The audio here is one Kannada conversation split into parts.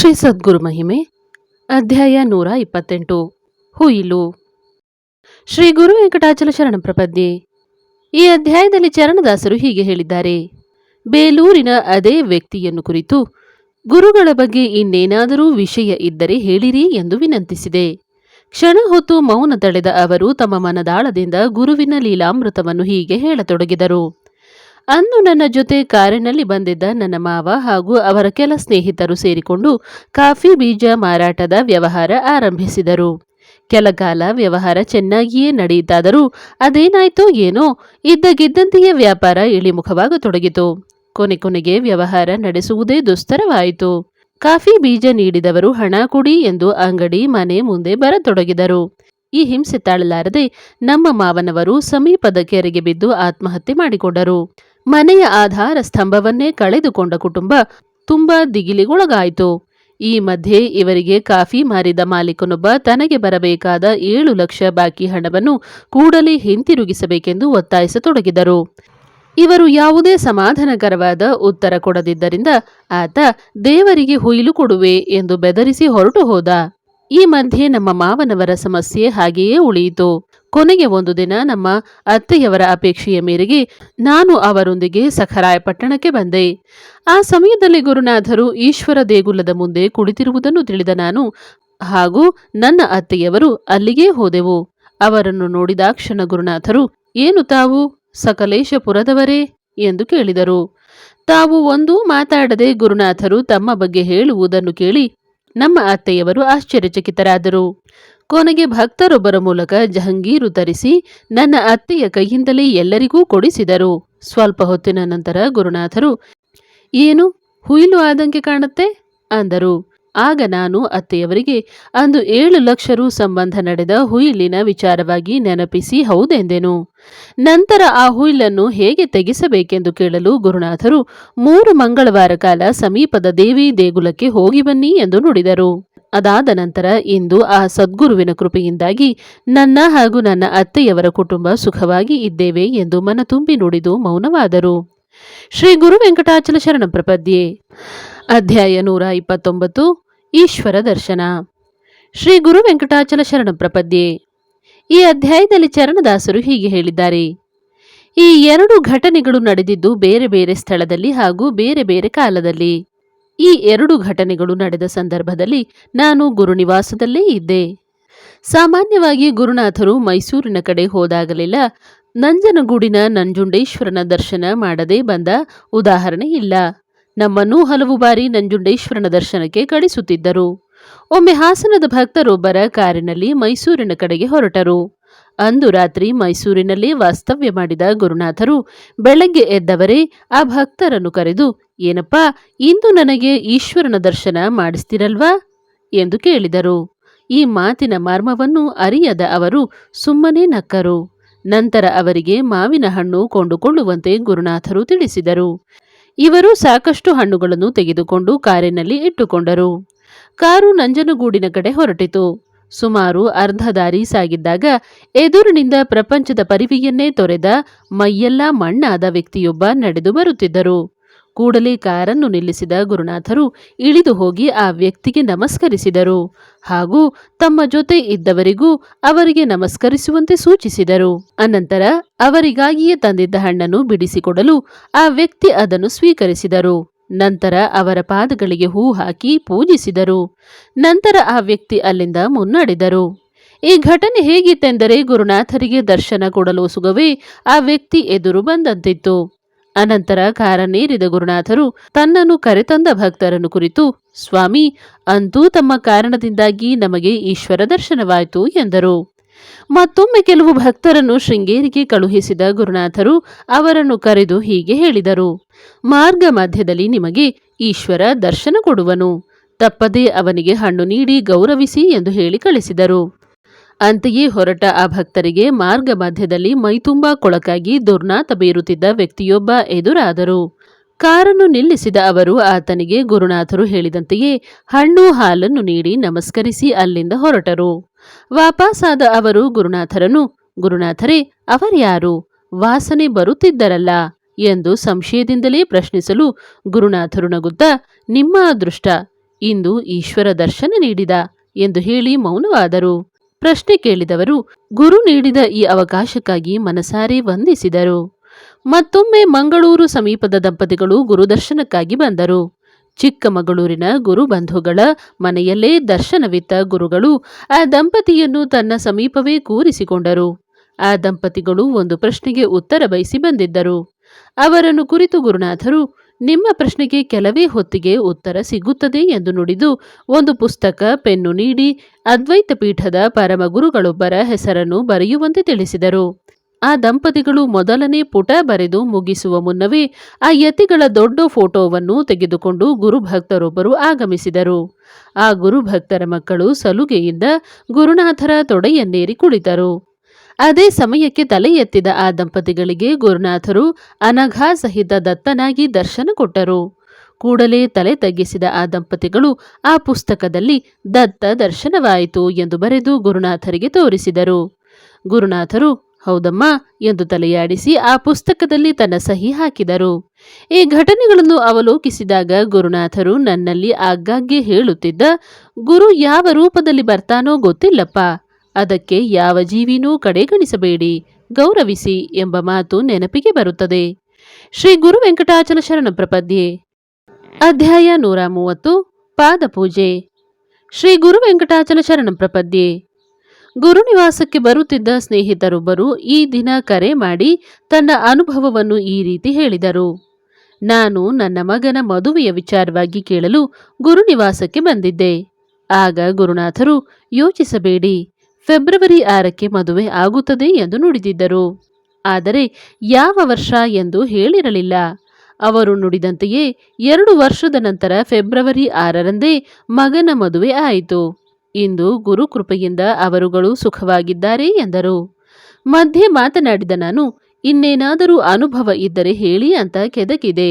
ಶ್ರೀ ಸದ್ಗುರು ಮಹಿಮೆ ಅಧ್ಯಾಯ 128 ಹುಯಿಲು. ಶ್ರೀ ಗುರು ವೆಂಕಟಾಚಲ ಶರಣ ಪ್ರಪದ್ಯೆ. ಈ ಅಧ್ಯಾಯದಲ್ಲಿ ಚರಣದಾಸರು ಹೀಗೆ ಹೇಳಿದ್ದಾರೆ. ಬೇಲೂರಿನ ಅದೇ ವ್ಯಕ್ತಿಯನ್ನು ಕುರಿತು ಗುರುಗಳ ಬಗ್ಗೆ ಇನ್ನೇನಾದರೂ ವಿಷಯ ಇದ್ದರೆ ಹೇಳಿರಿ ಎಂದು ವಿನಂತಿಸಿದೆ. ಕ್ಷಣ ಹೊತ್ತು ಮೌನ ತಳೆದ ಅವರು ತಮ್ಮ ಮನದಾಳದಿಂದ ಗುರುವಿನ ಲೀಲಾಮೃತವನ್ನು ಹೀಗೆ ಹೇಳತೊಡಗಿದರು. ಅಂದು ನನ್ನ ಜೊತೆ ಕಾರಿನಲ್ಲಿ ಬಂದಿದ್ದ ನನ್ನ ಮಾವ ಹಾಗೂ ಅವರ ಕೆಲ ಸ್ನೇಹಿತರು ಸೇರಿಕೊಂಡು ಕಾಫಿ ಬೀಜ ಮಾರಾಟದ ವ್ಯವಹಾರ ಆರಂಭಿಸಿದರು. ಕೆಲಕಾಲ ವ್ಯವಹಾರ ಚೆನ್ನಾಗಿಯೇ ನಡೆಯಿತಾದರೂ ಅದೇನಾಯ್ತೋ ಏನೋ ಇದ್ದಗಿದ್ದಂತೆಯೇ ವ್ಯಾಪಾರ ಇಳಿಮುಖವಾಗತೊಡಗಿತು. ಕೊನೆಗೆ ವ್ಯವಹಾರ ನಡೆಸುವುದೇ ದುಸ್ತರವಾಯಿತು. ಕಾಫಿ ಬೀಜ ನೀಡಿದವರು ಹಣ ಕೊಡಿ ಎಂದು ಅಂಗಡಿ ಮನೆ ಮುಂದೆ ಬರತೊಡಗಿದರು. ಈ ಹಿಂಸೆ ತಾಳಲಾರದೆ ನಮ್ಮ ಮಾವನವರು ಸಮೀಪದ ಕೆರೆಗೆ ಬಿದ್ದು ಆತ್ಮಹತ್ಯೆ ಮಾಡಿಕೊಂಡರು. ಮನೆಯ ಆಧಾರ ಸ್ತಂಭವನ್ನೇ ಕಳೆದುಕೊಂಡ ಕುಟುಂಬ ತುಂಬಾ ದಿಗಿಲಿಗೊಳಗಾಯಿತು. ಈ ಮಧ್ಯೆ ಇವರಿಗೆ ಕಾಫಿ ಮಾರಿದ ಮಾಲೀಕನೊಬ್ಬ ತನಗೆ ಬರಬೇಕಾದ 7 ಲಕ್ಷ ಬಾಕಿ ಹಣವನ್ನು ಕೂಡಲೇ ಹಿಂತಿರುಗಿಸಬೇಕೆಂದು ಒತ್ತಾಯಿಸತೊಡಗಿದರು. ಇವರು ಯಾವುದೇ ಸಮಾಧಾನಕರವಾದ ಉತ್ತರ ಕೊಡದಿದ್ದರಿಂದ ಆತ ದೇವರಿಗೆ ಹುಯಿಲು ಕೊಡುವೆ ಎಂದು ಬೆದರಿಸಿ ಹೊರಟು ಹೋದ. ಈ ಮಧ್ಯೆ ನಮ್ಮ ಮಾವನವರ ಸಮಸ್ಯೆ ಹಾಗೆಯೇ ಉಳಿಯಿತು. ಕೊನೆಗೆ ಒಂದು ದಿನ ನಮ್ಮ ಅತ್ತೆಯವರ ಅಪೇಕ್ಷೆಯ ಮೇರೆಗೆ ನಾನು ಅವರೊಂದಿಗೆ ಸಖರಾಯಪಟ್ಟಣಕ್ಕೆ ಬಂದೆ. ಆ ಸಮಯದಲ್ಲಿ ಗುರುನಾಥರು ಈಶ್ವರ ದೇಗುಲದ ಮುಂದೆ ಕುಳಿತಿರುವುದನ್ನು ತಿಳಿದ ನಾನು ಹಾಗೂ ನನ್ನ ಅತ್ತೆಯವರು ಅಲ್ಲಿಗೇ ಹೋದೆವು. ಅವರನ್ನು ನೋಡಿದಾಕ್ಷಣ ಗುರುನಾಥರು, ಏನು ತಾವು ಸಕಲೇಶಪುರದವರೇ ಎಂದು ಕೇಳಿದರು. ತಾವು ಒಂದೂ ಮಾತಾಡದೆ ಗುರುನಾಥರು ತಮ್ಮ ಬಗ್ಗೆ ಹೇಳುವುದನ್ನು ಕೇಳಿ ನಮ್ಮ ಅತ್ತೆಯವರು ಆಶ್ಚರ್ಯಚಕಿತರಾದರು. ಕೊನೆಗೆ ಭಕ್ತರೊಬ್ಬರ ಮೂಲಕ ಜಹಂಗೀರು ತರಿಸಿ ನನ್ನ ಅತ್ತೆಯ ಕೈಯಿಂದಲೇ ಎಲ್ಲರಿಗೂ ಕೊಡಿಸಿದರು. ಸ್ವಲ್ಪ ಹೊತ್ತಿನ ನಂತರ ಗುರುನಾಥರು, ಏನು ಹುಯಿಲು ಆದಂಗೆ ಕಾಣುತ್ತೆ ಅಂದರು. ಆಗ ನಾನು ಅತ್ತೆಯವರಿಗೆ ಅಂದು 7 ಲಕ್ಷ ರು ಸಂಬಂಧ ನಡೆದ ಹುಯಿಲಿನ ವಿಚಾರವಾಗಿ ನೆನಪಿಸಿ ಹೌದೆಂದೆನು. ನಂತರ ಆ ಹುಯಿಲನ್ನು ಹೇಗೆ ತೆಗೆಸಬೇಕೆಂದು ಕೇಳಲು ಗುರುನಾಥರು 3 ಮಂಗಳವಾರ ಕಾಲ ಸಮೀಪದ ದೇವಿ ದೇಗುಲಕ್ಕೆ ಹೋಗಿ ಬನ್ನಿ ಎಂದು ನುಡಿದರು. ಅದಾದ ನಂತರ ಇಂದು ಆ ಸದ್ಗುರುವಿನ ಕೃಪೆಯಿಂದಾಗಿ ನನ್ನ ಹಾಗೂ ನನ್ನ ಅತ್ತೆಯವರ ಕುಟುಂಬ ಸುಖವಾಗಿ ಇದ್ದೇವೆ ಎಂದು ಮನತುಂಬಿ ನುಡಿದು ಮೌನವಾದರು. ಶ್ರೀ ಗುರು ವೆಂಕಟಾಚಲ ಶರಣ ಪ್ರಪದ್ಯೆ. ಅಧ್ಯಾಯ 129 ಈಶ್ವರ ದರ್ಶನ. ಶ್ರೀ ಗುರು ವೆಂಕಟಾಚಲ ಶರಣ ಪ್ರಪದ್ಯೆ. ಈ ಅಧ್ಯಾಯದಲ್ಲಿ ಚರಣದಾಸರು ಹೀಗೆ ಹೇಳಿದ್ದಾರೆ. ಈ 2 ಘಟನೆಗಳು ನಡೆದಿದ್ದು ಬೇರೆ ಬೇರೆ ಸ್ಥಳದಲ್ಲಿ ಹಾಗೂ ಬೇರೆ ಬೇರೆ ಕಾಲದಲ್ಲಿ. ಈ 2 ಘಟನೆಗಳು ನಡೆದ ಸಂದರ್ಭದಲ್ಲಿ ನಾನು ಗುರುನಿವಾಸದಲ್ಲೇ ಇದ್ದೆ. ಸಾಮಾನ್ಯವಾಗಿ ಗುರುನಾಥರು ಮೈಸೂರಿನ ಕಡೆ ಹೋದಾಗಲೆಲ್ಲ ನಂಜನಗೂಡಿನ ನಂಜುಂಡೇಶ್ವರನ ದರ್ಶನ ಮಾಡದೆ ಬಂದ ಉದಾಹರಣೆ ಇಲ್ಲ. ನಮ್ಮನ್ನೂ ಹಲವು ಬಾರಿ ನಂಜುಂಡೇಶ್ವರನ ದರ್ಶನಕ್ಕೆ ಕಳಿಸುತ್ತಿದ್ದರು. ಒಮ್ಮೆ ಹಾಸನದ ಭಕ್ತರೊಬ್ಬರ ಕಾರಿನಲ್ಲಿ ಮೈಸೂರಿನ ಕಡೆಗೆ ಹೊರಟರು. ಅಂದು ರಾತ್ರಿ ಮೈಸೂರಿನಲ್ಲೇ ವಾಸ್ತವ್ಯ ಮಾಡಿದ ಗುರುನಾಥರು ಬೆಳಗ್ಗೆ ಎದ್ದವರೇ ಆ ಭಕ್ತರನ್ನು ಕರೆದು, ಏನಪ್ಪ ಇಂದು ನನಗೆ ಈಶ್ವರನ ದರ್ಶನ ಮಾಡಿಸ್ತಿರಲ್ವಾ ಎಂದು ಕೇಳಿದರು. ಈ ಮಾತಿನ ಮರ್ಮವನ್ನು ಅರಿಯದ ಅವರು ಸುಮ್ಮನೆ ನಕ್ಕರು. ನಂತರ ಅವರಿಗೆ ಮಾವಿನ ಹಣ್ಣು ಕೊಂಡುಕೊಳ್ಳುವಂತೆ ಗುರುನಾಥರು ತಿಳಿಸಿದರು. ಇವರು ಸಾಕಷ್ಟು ಹಣ್ಣುಗಳನ್ನು ತೆಗೆದುಕೊಂಡು ಕಾರಿನಲ್ಲಿ ಇಟ್ಟುಕೊಂಡರು. ಕಾರು ನಂಜನಗೂಡಿನ ಕಡೆ ಹೊರಟಿತು. ಸುಮಾರು ಅರ್ಧ ದಾರಿ ಸಾಗಿದ್ದಾಗ ಎದುರಿನಿಂದ ಪ್ರಪಂಚದ ಪರಿವೆಯನ್ನೇ ತೊರೆದ ಮೈಯೆಲ್ಲ ಮಣ್ಣಾದ ವ್ಯಕ್ತಿಯೊಬ್ಬ ನಡೆದು ಬರುತ್ತಿದ್ದರು. ಕೂಡಲೇ ಕಾರನ್ನು ನಿಲ್ಲಿಸಿದ ಗುರುನಾಥರು ಇಳಿದು ಹೋಗಿ ಆ ವ್ಯಕ್ತಿಗೆ ನಮಸ್ಕರಿಸಿದರು ಹಾಗೂ ತಮ್ಮ ಜೊತೆ ಇದ್ದವರಿಗೂ ಅವರಿಗೆ ನಮಸ್ಕರಿಸುವಂತೆ ಸೂಚಿಸಿದರು. ಅನಂತರ ಅವರಿಗಾಗಿಯೇ ತಂದಿದ್ದ ಹಣ್ಣನ್ನು ಬಿಡಿಸಿಕೊಡಲು ಆ ವ್ಯಕ್ತಿ ಅದನ್ನು ಸ್ವೀಕರಿಸಿದರು. ನಂತರ ಅವರ ಪಾದಗಳಿಗೆ ಹೂ ಹಾಕಿ ಪೂಜಿಸಿದರು. ನಂತರ ಆ ವ್ಯಕ್ತಿ ಅಲ್ಲಿಂದ ಮುನ್ನಡೆದರು. ಈ ಘಟನೆ ಹೇಗಿತ್ತೆಂದರೆ ಗುರುನಾಥರಿಗೆ ದರ್ಶನ ಕೊಡಲು ಸುಗವೇ ಆ ವ್ಯಕ್ತಿ ಎದುರು ಬಂದಂತಿತ್ತು. ಅನಂತರ ಕಾರನ್ನೇರಿದ ಗುರುನಾಥರು ತನ್ನನ್ನು ಕರೆತಂದ ಭಕ್ತರನ್ನು ಕುರಿತು, ಸ್ವಾಮಿ, ಅಂತೂ ತಮ್ಮ ಕಾರಣದಿಂದಾಗಿ ನಮಗೆ ಈಶ್ವರ ದರ್ಶನವಾಯಿತು ಎಂದರು. ಮತ್ತೊಮ್ಮೆ ಕೆಲವು ಭಕ್ತರನ್ನು ಶೃಂಗೇರಿಗೆ ಕಳುಹಿಸಿದ ಗುರುನಾಥರು ಅವರನ್ನು ಕರೆದು ಹೀಗೆ ಹೇಳಿದರು. ಮಾರ್ಗ ಮಧ್ಯದಲ್ಲಿ ನಿಮಗೆ ಈಶ್ವರ ದರ್ಶನ ಕೊಡುವನು, ತಪ್ಪದೇ ಅವನಿಗೆ ಹಣ್ಣು ನೀಡಿ ಗೌರವಿಸಿ ಎಂದು ಹೇಳಿ ಕಳಿಸಿದರು. ಅಂತೆಯೇ ಹೊರಟ ಆ ಭಕ್ತರಿಗೆ ಮಾರ್ಗ ಮಧ್ಯದಲ್ಲಿ ಮೈತುಂಬಾ ಕೊಳಕಾಗಿ ದುರ್ನಾತ ಬೀರುತ್ತಿದ್ದ ವ್ಯಕ್ತಿಯೊಬ್ಬ ಎದುರಾದರು. ಕಾರನ್ನು ನಿಲ್ಲಿಸಿದ ಅವರು ಆತನಿಗೆ ಗುರುನಾಥರು ಹೇಳಿದಂತೆಯೇ ಹಣ್ಣು ಹಾಲನ್ನು ನೀಡಿ ನಮಸ್ಕರಿಸಿ ಅಲ್ಲಿಂದ ಹೊರಟರು. ವಾಪಸಾದ ಅವರು ಗುರುನಾಥರನ್ನು, ಗುರುನಾಥರೇ, ಅವರ್ಯಾರು? ವಾಸನೆ ಬರುತ್ತಿದ್ದರಲ್ಲ ಎಂದು ಸಂಶಯದಿಂದಲೇ ಪ್ರಶ್ನಿಸಲು ಗುರುನಾಥರು ನಗುತ್ತಾ, ನಿಮ್ಮ ಅದೃಷ್ಟ, ಇಂದು ಈಶ್ವರ ದರ್ಶನ ನೀಡಿದ ಎಂದು ಹೇಳಿ ಮೌನವಾದರು. ಪ್ರಶ್ನೆ ಕೇಳಿದವರು ಗುರು ನೀಡಿದ ಈ ಅವಕಾಶಕ್ಕಾಗಿ ಮನಸಾರೆ ವಂದಿಸಿದರು. ಮತ್ತೊಮ್ಮೆ ಮಂಗಳೂರು ಸಮೀಪದ ದಂಪತಿಗಳು ಗುರುದರ್ಶನಕ್ಕಾಗಿ ಬಂದರು. ಚಿಕ್ಕಮಗಳೂರಿನ ಗುರುಬಂಧುಗಳ ಮನೆಯಲ್ಲೇ ದರ್ಶನವಿತ್ತ ಗುರುಗಳು ಆ ದಂಪತಿಯನ್ನು ತನ್ನ ಸಮೀಪವೇ ಕೂರಿಸಿಕೊಂಡರು. ಆ ದಂಪತಿಗಳು ಒಂದು ಪ್ರಶ್ನೆಗೆ ಉತ್ತರ ಬಯಸಿ ಬಂದಿದ್ದರು. ಅವರನ್ನು ಕುರಿತು ಗುರುನಾಥರು, ನಿಮ್ಮ ಪ್ರಶ್ನೆಗೆ ಕೆಲವೇ ಹೊತ್ತಿಗೆ ಉತ್ತರ ಸಿಗುತ್ತದೆ ಎಂದು ನುಡಿದು ಒಂದು ಪುಸ್ತಕ ಪೆನ್ನು ನೀಡಿ ಅದ್ವೈತ ಪೀಠದ ಪರಮ ಗುರುಗಳೊಬ್ಬರ ಹೆಸರನ್ನು ಬರೆಯುವಂತೆ ತಿಳಿಸಿದರು. ಆ ದಂಪತಿಗಳು ಮೊದಲನೇ ಪುಟ ಬರೆದು ಮುಗಿಸುವ ಮುನ್ನವೇ ಆ ಯತಿಗಳ ದೊಡ್ಡ ಫೋಟೋವನ್ನು ತೆಗೆದುಕೊಂಡು ಗುರುಭಕ್ತರೊಬ್ಬರು ಆಗಮಿಸಿದರು. ಆ ಗುರುಭಕ್ತರ ಮಕ್ಕಳು ಸಲುಗೆಯಿಂದ ಗುರುನಾಥರ ತೊಡೆಯನ್ನೇರಿ ಕುಳಿತರು. ಅದೇ ಸಮಯಕ್ಕೆ ತಲೆ ಎತ್ತಿದ ಆ ದಂಪತಿಗಳಿಗೆ ಗುರುನಾಥರು ಅನಘಾ ಸಹಿತ ದತ್ತನಾಗಿ ದರ್ಶನ ಕೊಟ್ಟರು. ಕೂಡಲೇ ತಲೆ ತಗ್ಗಿಸಿದ ಆ ದಂಪತಿಗಳು ಆ ಪುಸ್ತಕದಲ್ಲಿ ದತ್ತ ದರ್ಶನವಾಯಿತು ಎಂದು ಬರೆದು ಗುರುನಾಥರಿಗೆ ತೋರಿಸಿದರು. ಗುರುನಾಥರು ಹೌದಮ್ಮ ಎಂದು ತಲೆಯಾಡಿಸಿ ಆ ಪುಸ್ತಕದಲ್ಲಿ ತನ್ನ ಸಹಿ ಹಾಕಿದರು. ಈ ಘಟನೆಗಳನ್ನು ಅವಲೋಕಿಸಿದಾಗ ಗುರುನಾಥರು ನನ್ನಲ್ಲಿ ಆಗಾಗ್ಗೆ ಹೇಳುತ್ತಿದ್ದ, ಗುರು ಯಾವ ರೂಪದಲ್ಲಿ ಬರ್ತಾನೋ ಗೊತ್ತಿಲ್ಲಪ್ಪ, ಅದಕ್ಕೆ ಯಾವ ಜೀವಿನೂ ಕಡೆಗಣಿಸಬೇಡಿ, ಗೌರವಿಸಿ ಎಂಬ ಮಾತು ನೆನಪಿಗೆ ಬರುತ್ತದೆ. ಶ್ರೀ ಗುರು ವೆಂಕಟಾಚಲ ಶರಣ ಪ್ರಪದ್ಯೆ ಅಧ್ಯಾಯ 130 ಪಾದಪೂಜೆ. ಶ್ರೀ ಗುರು ವೆಂಕಟಾಚಲ ಶರಣ ಪ್ರಪದ್ಯೆ. ಗುರುನಿವಾಸಕ್ಕೆ ಬರುತ್ತಿದ್ದ ಸ್ನೇಹಿತರೊಬ್ಬರು ಈ ದಿನ ಕರೆ ಮಾಡಿ ತನ್ನ ಅನುಭವವನ್ನು ಈ ರೀತಿ ಹೇಳಿದರು. ನಾನು ನನ್ನ ಮಗನ ಮದುವೆಯ ವಿಚಾರವಾಗಿ ಕೇಳಲು ಗುರುನಿವಾಸಕ್ಕೆ ಬಂದಿದ್ದೆ. ಆಗ ಗುರುನಾಥರು ಯೋಚಿಸಬೇಡಿ, ಫೆಬ್ರವರಿ 6ಕ್ಕೆ ಮದುವೆ ಆಗುತ್ತದೆ ಎಂದು ನುಡಿದಿದ್ದರು. ಆದರೆ ಯಾವ ವರ್ಷ ಎಂದು ಹೇಳಿರಲಿಲ್ಲ. ಅವರು ನುಡಿದಂತೆಯೇ 2 ವರ್ಷದ ನಂತರ ಫೆಬ್ರವರಿ 6ರಂದೇ ಮಗನ ಮದುವೆ ಆಯಿತು. ಇಂದು ಗುರುಕೃಪೆಯಿಂದ ಅವರುಗಳು ಸುಖವಾಗಿದ್ದಾರೆ ಎಂದರು. ಮಧ್ಯೆ ಮಾತನಾಡಿದ ನಾನು, ಇನ್ನೇನಾದರೂ ಅನುಭವ ಇದ್ದರೆ ಹೇಳಿ ಅಂತ ಕೆದಕಿದೆ.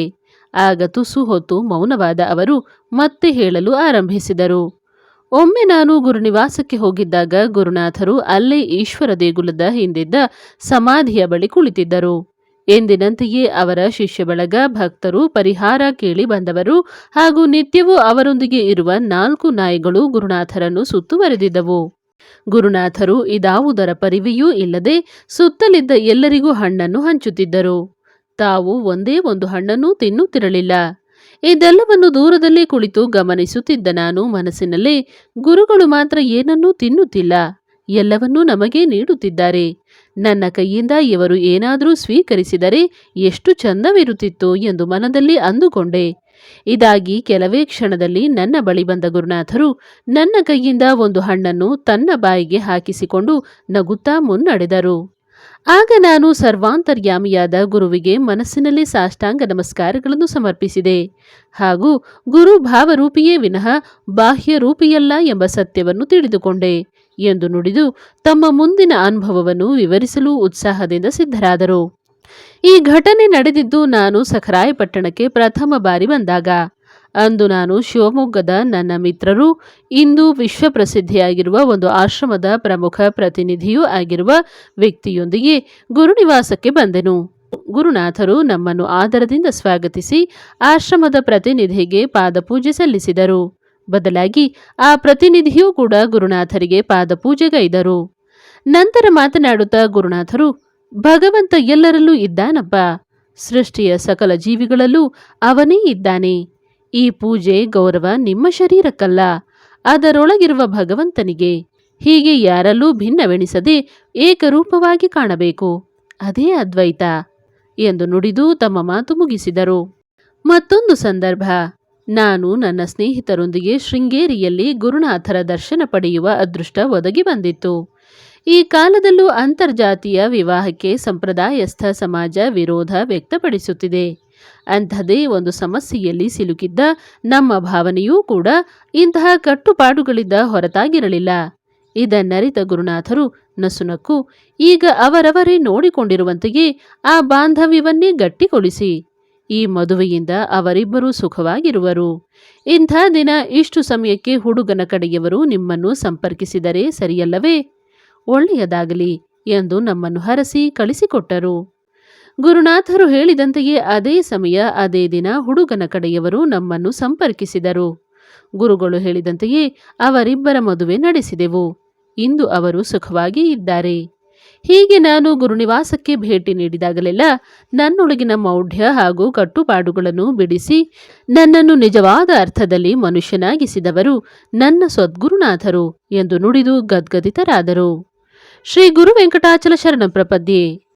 ಆಗ ತುಸು ಹೊತ್ತು ಮೌನವಾದ ಅವರು ಮತ್ತೆ ಹೇಳಲು ಆರಂಭಿಸಿದರು. ಒಮ್ಮೆ ನಾನು ಗುರುನಿವಾಸಕ್ಕೆ ಹೋಗಿದ್ದಾಗ ಗುರುನಾಥರು ಅಲ್ಲೇ ಈಶ್ವರ ದೇಗುಲದ ಹಿಂದಿದ್ದ ಸಮಾಧಿಯ ಬಳಿ ಕುಳಿತಿದ್ದರು. ಎಂದಿನಂತೆಯೇ ಅವರ ಶಿಷ್ಯ ಬಳಗ, ಭಕ್ತರು, ಪರಿಹಾರ ಕೇಳಿ ಬಂದವರು ಹಾಗೂ ನಿತ್ಯವೂ ಅವರೊಂದಿಗೆ ಇರುವ 4 ನಾಯಿಗಳು ಗುರುನಾಥರನ್ನು ಸುತ್ತುವರೆದಿದ್ದವು. ಗುರುನಾಥರು ಇದಾವುದರ ಪರಿವೆಯೂ ಇಲ್ಲದೆ ಸುತ್ತಲಿದ್ದ ಎಲ್ಲರಿಗೂ ಹಣ್ಣನ್ನು ಹಂಚುತ್ತಿದ್ದರು. ತಾವು ಒಂದೇ ಒಂದು ಹಣ್ಣನ್ನೂ ತಿನ್ನುತ್ತಿರಲಿಲ್ಲ. ಇದೆಲ್ಲವನ್ನು ದೂರದಲ್ಲೇ ಕುಳಿತು ಗಮನಿಸುತ್ತಿದ್ದ ನಾನು ಮನಸ್ಸಿನಲ್ಲೇ, ಗುರುಗಳು ಮಾತ್ರ ಏನನ್ನೂ ತಿನ್ನುತ್ತಿಲ್ಲ, ಎಲ್ಲವನ್ನೂ ನಮಗೇ ನೀಡುತ್ತಿದ್ದಾರೆ. ನನ್ನ ಕೈಯಿಂದ ಇವರು ಏನಾದರೂ ಸ್ವೀಕರಿಸಿದರೆ ಎಷ್ಟು ಚಂದವಿರುತ್ತಿತ್ತು ಎಂದು ಮನದಲ್ಲಿ ಅಂದುಕೊಂಡೆ. ಇದಾಗಿ ಕೆಲವೇ ಕ್ಷಣದಲ್ಲಿ ನನ್ನ ಬಳಿ ಬಂದ ಗುರುನಾಥರು ನನ್ನ ಕೈಯಿಂದ ಒಂದು ಹಣ್ಣನ್ನು ತನ್ನ ಬಾಯಿಗೆ ಹಾಕಿಸಿಕೊಂಡು ನಗುತ್ತಾ ಮುನ್ನಡೆದರು. ಆಗ ನಾನು ಸರ್ವಾಂತರ್ಯಾಮಿಯಾದ ಗುರುವಿಗೆ ಮನಸ್ಸಿನಲ್ಲಿ ಸಾಷ್ಟಾಂಗ ನಮಸ್ಕಾರಗಳನ್ನು ಸಮರ್ಪಿಸಿದೆ ಹಾಗೂ ಗುರು ಭಾವರೂಪಿಯೇ ವಿನಃ ಬಾಹ್ಯ ರೂಪಿಯಲ್ಲ ಎಂಬ ಸತ್ಯವನ್ನು ತಿಳಿದುಕೊಂಡೆ ಎಂದು ನುಡಿದು ತಮ್ಮ ಮುಂದಿನ ಅನುಭವವನ್ನು ವಿವರಿಸಲು ಉತ್ಸಾಹದಿಂದ ಸಿದ್ಧರಾದರು. ಈ ಘಟನೆ ನಡೆದಿದ್ದು ನಾನು ಸಖರಾಯಪಟ್ಟಣಕ್ಕೆ ಪ್ರಥಮ ಬಾರಿ ಬಂದಾಗ. ಅಂದು ನಾನು ಶಿವಮೊಗ್ಗದ ನನ್ನ ಮಿತ್ರರು, ಇಂದು ವಿಶ್ವಪ್ರಸಿದ್ಧಿಯಾಗಿರುವ ಒಂದು ಆಶ್ರಮದ ಪ್ರಮುಖ ಪ್ರತಿನಿಧಿಯೂ ಆಗಿರುವ ವ್ಯಕ್ತಿಯೊಂದಿಗೆ ಗುರುನಿವಾಸಕ್ಕೆ ಬಂದೆನು. ಗುರುನಾಥರು ನಮ್ಮನ್ನು ಆದರದಿಂದ ಸ್ವಾಗತಿಸಿ ಆಶ್ರಮದ ಪ್ರತಿನಿಧಿಗೆ ಪಾದಪೂಜೆ ಸಲ್ಲಿಸಿದರು. ಬದಲಾಗಿ ಆ ಪ್ರತಿನಿಧಿಯೂ ಕೂಡ ಗುರುನಾಥರಿಗೆ ಪಾದಪೂಜೆಗೈದರು. ನಂತರ ಮಾತನಾಡುತ್ತಾ ಗುರುನಾಥರು, ಭಗವಂತ ಎಲ್ಲರಲ್ಲೂ ಇದ್ದಾನಪ್ಪ, ಸೃಷ್ಟಿಯ ಸಕಲ ಜೀವಿಗಳಲ್ಲೂ ಅವನೇ ಇದ್ದಾನೆ. ಈ ಪೂಜೆ ಗೌರವ ನಿಮ್ಮ ಶರೀರಕ್ಕಲ್ಲ, ಅದರೊಳಗಿರುವ ಭಗವಂತನಿಗೆ. ಹೀಗೆ ಯಾರಲ್ಲೂ ಭಿನ್ನವೆಣಿಸದೆ ಏಕರೂಪವಾಗಿ ಕಾಣಬೇಕು, ಅದೇ ಅದ್ವೈತ ಎಂದು ನುಡಿದು ತಮ್ಮ ಮಾತು ಮುಗಿಸಿದರು. ಮತ್ತೊಂದು ಸಂದರ್ಭ, ನಾನು ನನ್ನ ಸ್ನೇಹಿತರೊಂದಿಗೆ ಶೃಂಗೇರಿಯಲ್ಲಿ ಗುರುನಾಥರ ದರ್ಶನ ಪಡೆಯುವ ಅದೃಷ್ಟ ಒದಗಿ ಬಂದಿತ್ತು. ಈ ಕಾಲದಲ್ಲೂ ಅಂತರ್ಜಾತೀಯ ವಿವಾಹಕ್ಕೆ ಸಂಪ್ರದಾಯಸ್ಥ ಸಮಾಜ ವಿರೋಧ ವ್ಯಕ್ತಪಡಿಸುತ್ತಿದೆ. ಅಂಥದೇ ಒಂದು ಸಮಸ್ಯೆಯಲ್ಲಿ ಸಿಲುಕಿದ್ದ ನಮ್ಮ ಭಾವನೆಯೂ ಕೂಡ ಇಂತಹ ಕಟ್ಟುಪಾಡುಗಳಿಂದ ಹೊರತಾಗಿರಲಿಲ್ಲ. ಇದನ್ನರಿತ ಗುರುನಾಥರು ನಸುನಕ್ಕು, ಈಗ ಅವರವರೇ ನೋಡಿಕೊಂಡಿರುವಂತೆಯೇ ಆ ಬಾಂಧವ್ಯವನ್ನೇ ಗಟ್ಟಿಗೊಳಿಸಿ, ಈ ಮದುವೆಯಿಂದ ಅವರಿಬ್ಬರೂ ಸುಖವಾಗಿರುವರು. ಇಂಥ ದಿನ ಇಷ್ಟು ಸಮಯಕ್ಕೆ ಹುಡುಗನ ಕಡೆಯವರು ನಿಮ್ಮನ್ನು ಸಂಪರ್ಕಿಸಿದರೆ ಸರಿಯಲ್ಲವೇ? ಒಳ್ಳೆಯದಾಗಲಿ ಎಂದು ನಮ್ಮನ್ನು ಹರಸಿ ಕಳಿಸಿಕೊಟ್ಟರು. ಗುರುನಾಥರು ಹೇಳಿದಂತೆಯೇ ಅದೇ ಸಮಯ ಅದೇ ದಿನ ಹುಡುಗನ ಕಡೆಯವರು ನಮ್ಮನ್ನು ಸಂಪರ್ಕಿಸಿದರು. ಗುರುಗಳು ಹೇಳಿದಂತೆಯೇ ಅವರಿಬ್ಬರ ಮದುವೆ ನಡೆಸಿದೆವು. ಇಂದು ಅವರು ಸುಖವಾಗಿ ಇದ್ದಾರೆ. ಹೀಗೆ ನಾನು ಗುರುನಿವಾಸಕ್ಕೆ ಭೇಟಿ ನೀಡಿದಾಗಲೆಲ್ಲ ನನ್ನೊಳಗಿನ ಮೌಢ್ಯ ಹಾಗೂ ಕಟ್ಟುಪಾಡುಗಳನ್ನು ಬಿಡಿಸಿ ನನ್ನನ್ನು ನಿಜವಾದ ಅರ್ಥದಲ್ಲಿ ಮನುಷ್ಯನಾಗಿಸಿದವರು ನನ್ನ ಸದ್ಗುರುನಾಥರು ಎಂದು ನುಡಿದು ಗದ್ಗದಿತರಾದರು. ಶ್ರೀ ಗುರು ವೆಂಕಟಾಚಲ ಶರಣ ಪ್ರಪದ್ಯೆ.